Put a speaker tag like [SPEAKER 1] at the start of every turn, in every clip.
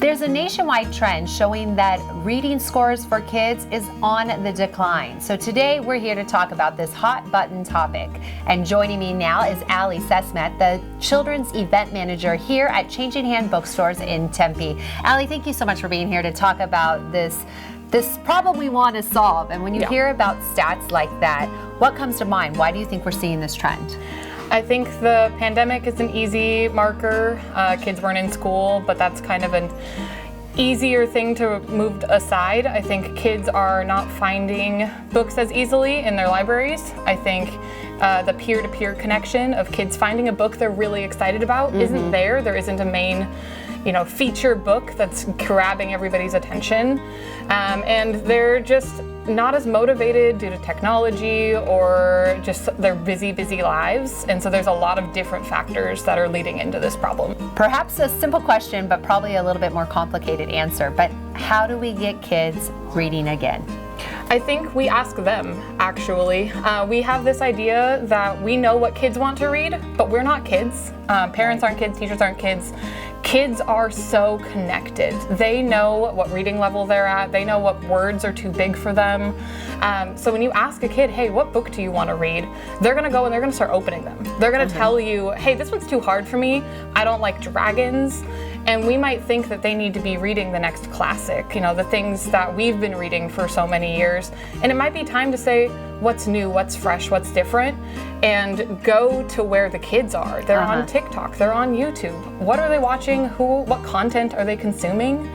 [SPEAKER 1] There's a nationwide trend showing that reading scores for kids is on the decline. So today we're here to talk about this hot button topic. And joining me now is Allie Cesmat, the Children's Event Manager here at Changing Hands Bookstores in Tempe. Allie, thank you so much for being here to talk about this problem we want to solve. And when you hear about stats like that, what comes to mind? Why do you think we're seeing this trend?
[SPEAKER 2] I think the pandemic is an easy marker. Kids weren't in school, but that's kind of an easier thing to move aside. I think kids are not finding books as easily in their libraries. I think the peer-to-peer connection of kids finding a book they're really excited about isn't there. There isn't a main feature book that's grabbing everybody's attention. And they're just not as motivated due to technology or just their busy lives. And so there's a lot of different factors that are leading into this problem.
[SPEAKER 1] Perhaps a simple question, but probably a little bit more complicated answer. But how do we get kids reading again?
[SPEAKER 2] I think we ask them, actually. We have this idea that we know what kids want to read, but we're not kids. Parents aren't kids, teachers aren't kids. Kids are so connected. They know what reading level they're at. They know what words are too big for them. So when you ask a kid, hey, what book do you want to read? They're going to go and they're going to start opening them. They're going to tell you, hey, this one's too hard for me. I don't like dragons. And we might think that they need to be reading the next classic, the things that we've been reading for so many years. And it might be time to say, what's new, what's fresh, what's different, and go to where the kids are. They're on TikTok, they're on YouTube. What are they watching? What content are they consuming?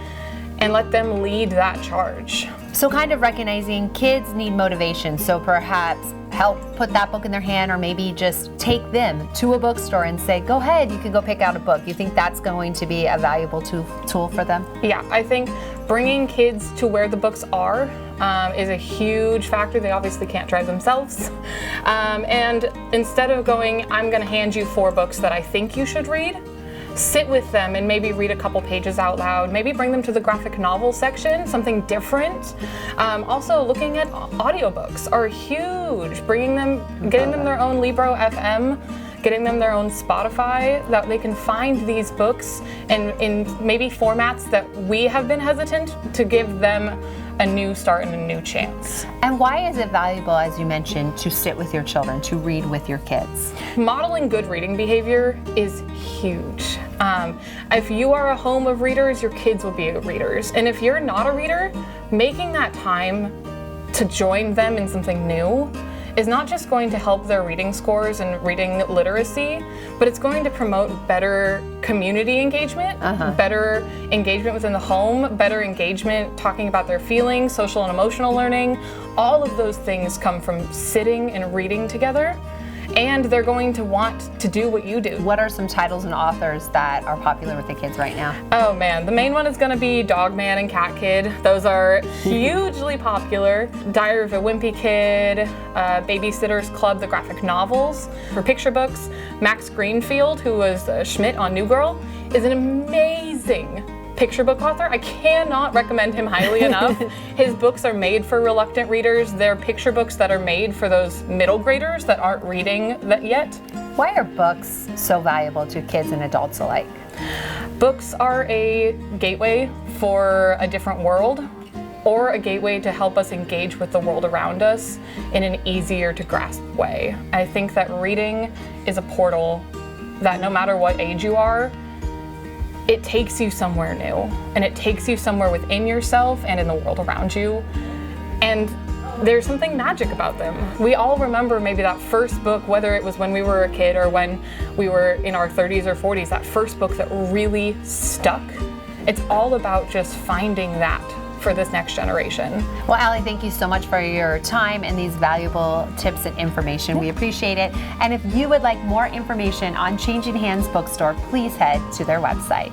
[SPEAKER 2] And let them lead that charge.
[SPEAKER 1] So kind of recognizing kids need motivation, so perhaps help put that book in their hand, or maybe just take them to a bookstore and say, go ahead, you can go pick out a book. You think that's going to be a valuable tool for them? Yeah,
[SPEAKER 2] I think bringing kids to where the books are is a huge factor. They obviously can't drive themselves. And instead of going, I'm going to hand you 4 books that I think you should read, sit with them and maybe read a couple pages out loud. Maybe bring them to the graphic novel section, something different. Also, looking at audiobooks are huge. Getting them their own Libro FM, getting them their own Spotify, that they can find these books in maybe formats that we have been hesitant to give them a new start and a new chance.
[SPEAKER 1] And why is it valuable, as you mentioned, to sit with your children, to read with your kids?
[SPEAKER 2] Modeling good reading behavior is huge. If you are a home of readers, your kids will be readers. And if you're not a reader, making that time to join them in something new is not just going to help their reading scores and reading literacy, but it's going to promote better community engagement, better engagement within the home, better engagement talking about their feelings, social and emotional learning. All of those things come from sitting and reading together. And they're going to want to do what you do.
[SPEAKER 1] What are some titles and authors that are popular with the kids right now?
[SPEAKER 2] Oh man, the main one is going to be Dog Man and Cat Kid. Those are hugely popular. Diary of a Wimpy Kid, Babysitter's Club, the graphic novels. For picture books, Max Greenfield, who was Schmidt on New Girl, is an amazing picture book author. I cannot recommend him highly enough. His books are made for reluctant readers. They're picture books that are made for those middle graders that aren't reading that yet.
[SPEAKER 1] Why are books so valuable to kids and adults alike?
[SPEAKER 2] Books are a gateway for a different world, or a gateway to help us engage with the world around us in an easier to grasp way. I think that reading is a portal that no matter what age you are, it takes you somewhere new, and it takes you somewhere within yourself and in the world around you. And there's something magic about them. We all remember maybe that first book, whether it was when we were a kid or when we were in our 30s or 40s, that first book that really stuck. It's all about just finding that for this next generation.
[SPEAKER 1] Well, Allie, thank you so much for your time and these valuable tips and information. We appreciate it. And if you would like more information on Changing Hands Bookstore, please head to their website.